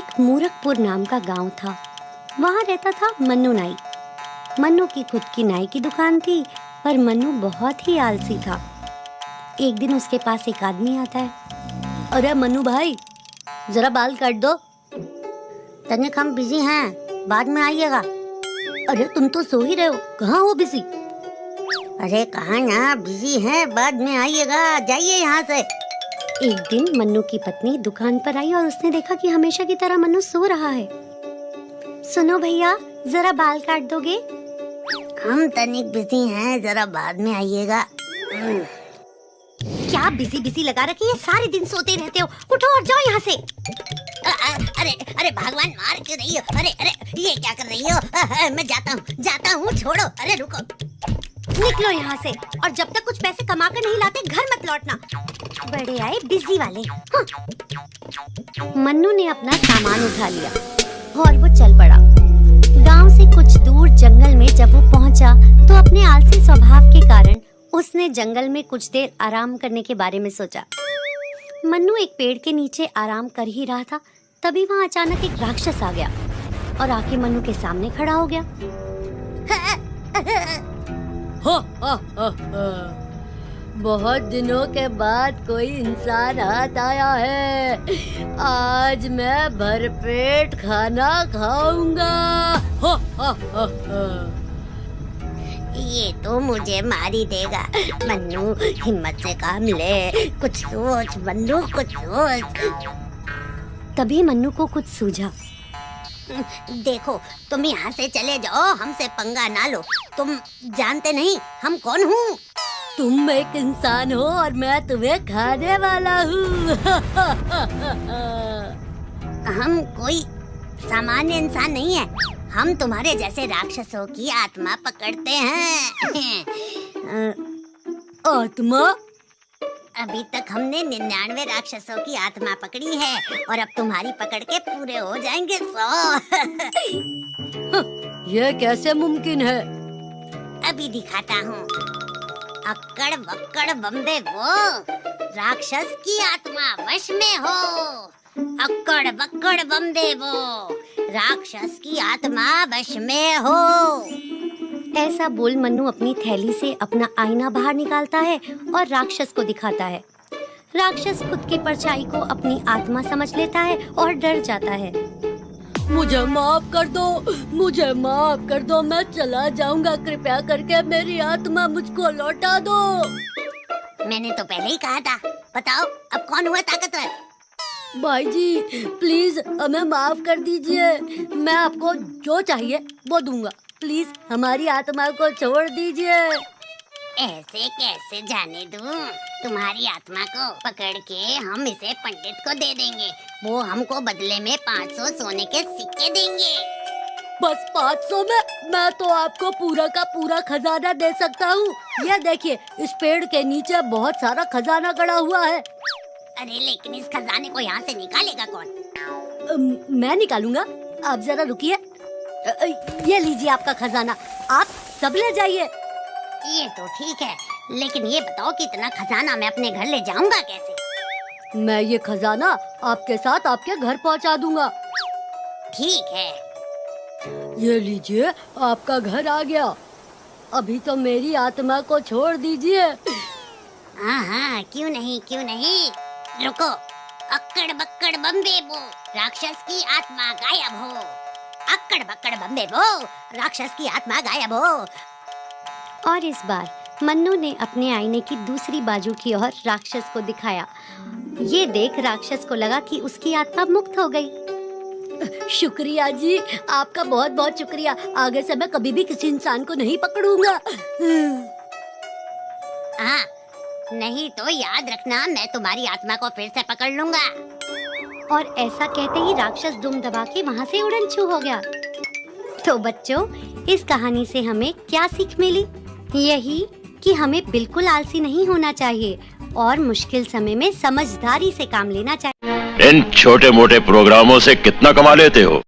एक मूरखपुर नाम का गांव था। वहाँ रहता था मन्नू नाई। मन्नू की खुद की नाई की दुकान थी, पर मन्नू बहुत ही आलसी था। एक दिन उसके पास एक आदमी आता है। अरे मन्नू भाई, जरा बाल काट दो। तनिक हम बिजी हैं, बाद में आइएगा। अरे तुम तो सो ही रहे हो, कहाँ हो बिजी? अरे कहाँ ना, बिजी हैं, बाद में आइएगा, जाइए यहाँ से। एक दिन मन्नू की पत्नी दुकान पर आई और उसने देखा कि हमेशा की तरह मन्नू सो रहा है। सुनो भैया, जरा बाल काट दोगे? हम तनिक बिजी हैं, जरा बाद में आइएगा। क्या बिजी बिजी लगा रखी है, सारे दिन सोते रहते हो, उठो और जाओ यहाँ से। अरे अरे भगवान, मार क्यों रही हो? अरे अरे ये क्या कर रही हो? मैं जाता हूँ, छोड़ो। अरे रुको, निकलो यहाँ से, और जब तक कुछ पैसे कमा कर नहीं लाते घर मत लौटना। बड़े आए बिजी वाले। हाँ। मन्नू ने अपना सामान उठा लिया और वो चल पड़ा। गांव से कुछ दूर जंगल में जब वो पहुंचा तो अपने आलसी स्वभाव के कारण उसने जंगल में कुछ देर आराम करने के बारे में सोचा। मन्नू एक पेड़ के नीचे आराम कर ही रहा था, तभी वहाँ अचानक एक राक्षस आ गया और आके मन्नू के सामने खड़ा हो गया। बहुत दिनों के बाद कोई इंसान हाथ आया है। आज मैं भरपेट खाना खाऊंगा। ये तो मुझे मार ही देगा। मन्नू, हिम्मत से काम ले, कुछ सोच मन्नू, कुछ सोच। तभी मन्नू को कुछ सूझा। देखो, तुम यहाँ से चले जाओ, हमसे पंगा ना लो। तुम जानते नहीं हम कौन हूँ। तुम एक इंसान हो और मैं तुम्हें खाने वाला हूँ। हम कोई सामान्य इंसान नहीं है, हम तुम्हारे जैसे राक्षसों की आत्मा पकड़ते हैं। आत्मा? अभी तक हमने 99 राक्षसों की आत्मा पकड़ी है और अब तुम्हारी पकड़ के पूरे हो जाएंगे 100। ये कैसे मुमकिन है? अभी दिखाता हूँ। अक्कड़ बक्कड़ बम्बे वो, राक्षस की आत्मा वश में हो। अक्कड़ बक्कड़ बम्बे वो, राक्षस की आत्मा वश में हो। ऐसा बोल मन्नू अपनी थैली से अपना आईना बाहर निकालता है और राक्षस को दिखाता है। राक्षस खुद की परछाई को अपनी आत्मा समझ लेता है और डर जाता है। मुझे माफ कर दो, मुझे माफ कर दो, मैं चला जाऊंगा, कृपया करके मेरी आत्मा मुझको लौटा दो। मैंने तो पहले ही कहा था। बताओ अब कौन हुआ ताकतवर? भाई जी प्लीज हमें माफ कर दीजिए, मैं आपको जो चाहिए वो दूंगा, प्लीज हमारी आत्मा को छोड़ दीजिए। ऐसे कैसे जाने दूं? तुम्हारी आत्मा को पकड़ के हम इसे पंडित को दे देंगे, वो हमको बदले में 500 सोने के सिक्के देंगे। बस 500 में? मैं तो आपको पूरा का पूरा खजाना दे सकता हूँ। ये देखिए, इस पेड़ के नीचे बहुत सारा खजाना गड़ा हुआ है। अरे लेकिन इस खजाने को यहाँ से निकालेगा कौन? मैं निकालूंगा, आप जरा रुकिए। ये लीजिए आपका खजाना, आप सब ले जाइए। ये तो ठीक है, लेकिन ये बताओ कि इतना खजाना मैं अपने घर ले जाऊंगा कैसे? मैं ये खजाना आपके साथ आपके घर पहुंचा दूंगा। ठीक है। ये लीजिए, आपका घर आ गया। अभी तो मेरी आत्मा को छोड़ दीजिए। हाँ, क्यों नहीं, क्यों नहीं। रुको, अक्कड़ बक्कड़ बम्बे बो, राक्षस की आत्मा गायब हो। अक्कड़ बक्कड़ बम्बे बो, राक्षस की आत्मा गायब हो। और इस बार मन्नू ने अपने आईने की दूसरी बाजू की ओर राक्षस को दिखाया। ये देख राक्षस को लगा कि उसकी आत्मा मुक्त हो गई। शुक्रिया जी, आपका बहुत बहुत शुक्रिया। आगे से मैं कभी भी किसी इंसान को नहीं पकड़ूंगा। हाँ, नहीं तो याद रखना, मैं तुम्हारी आत्मा को फिर से पकड़ लूंगा। और ऐसा कहते ही राक्षस दुम दबा के वहाँ से उड़न छू हो गया। तो बच्चों, इस कहानी से हमें क्या सीख मिली? यही कि हमें बिल्कुल आलसी नहीं होना चाहिए और मुश्किल समय में समझदारी से काम लेना चाहिए। इन छोटे मोटे प्रोग्रामों से कितना कमा लेते हो?